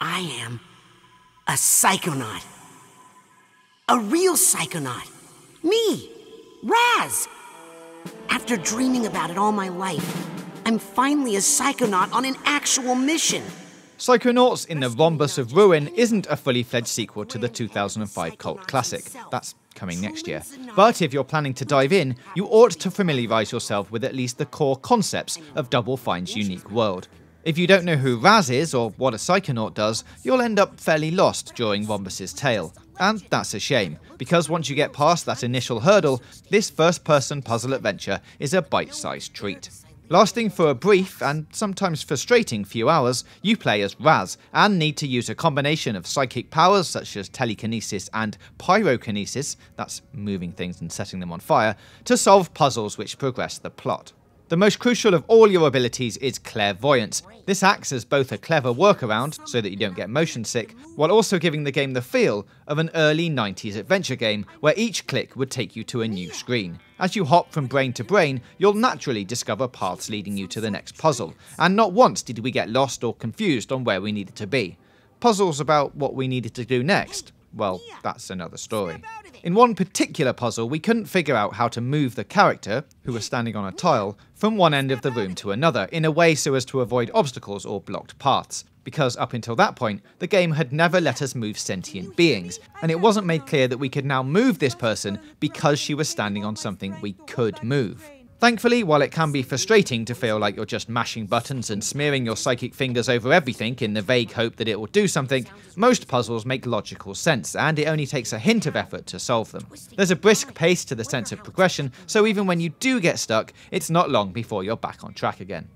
I am a psychonaut. A real psychonaut. Me, Raz. After dreaming about it all my life, I'm finally a psychonaut on an actual mission. Psychonauts in the Rhombus of Ruin isn't a fully fledged sequel to the 2005 cult classic. That's coming next year. But if you're planning to dive in, you ought to familiarise yourself with at least the core concepts of Double Fine's unique world. If you don't know who Raz is or what a Psychonaut does, you'll end up fairly lost during Rhombus's tale. And that's a shame, because once you get past that initial hurdle, this first-person puzzle adventure is a bite-sized treat. Lasting for a brief, and sometimes frustrating, few hours, you play as Raz, and need to use a combination of psychic powers such as telekinesis and pyrokinesis, that's moving things and setting them on fire, to solve puzzles which progress the plot. The most crucial of all your abilities is clairvoyance. This acts as both a clever workaround, so that you don't get motion sick, while also giving the game the feel of an early 90s adventure game, where each click would take you to a new screen. As you hop from brain to brain, you'll naturally discover paths leading you to the next puzzle, and not once did we get lost or confused on where we needed to be. Puzzles about what we needed to do next, well, that's another story. In one particular puzzle, we couldn't figure out how to move the character, who was standing on a tile, from one end of the room to another, in a way so as to avoid obstacles or blocked paths. Because up until that point, the game had never let us move sentient beings, and it wasn't made clear that we could now move this person because she was standing on something we could move. Thankfully, while it can be frustrating to feel like you're just mashing buttons and smearing your psychic fingers over everything in the vague hope that it will do something, most puzzles make logical sense, and it only takes a hint of effort to solve them. There's a brisk pace to the sense of progression, so even when you do get stuck, it's not long before you're back on track again.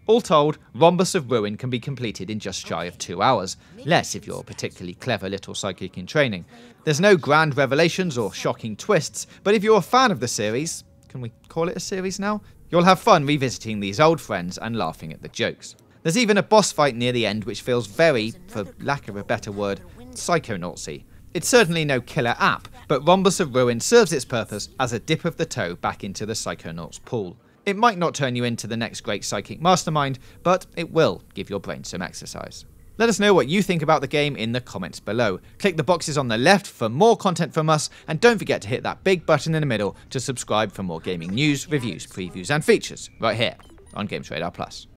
All told, Rhombus of Ruin can be completed in just shy of 2 hours, less if you're a particularly clever little psychic in training. There's no grand revelations or shocking twists, but if you're a fan of the series, can we call it a series now? You'll have fun revisiting these old friends and laughing at the jokes. There's even a boss fight near the end which feels very, for lack of a better word, psychonautsy. It's certainly no killer app, but Rhombus of Ruin serves its purpose as a dip of the toe back into the Psychonauts pool. It might not turn you into the next great psychic mastermind, but it will give your brain some exercise. Let us know what you think about the game in the comments below. Click the boxes on the left for more content from us, and don't forget to hit that big button in the middle to subscribe for more gaming news, reviews, previews and features right here on Games Radar Plus.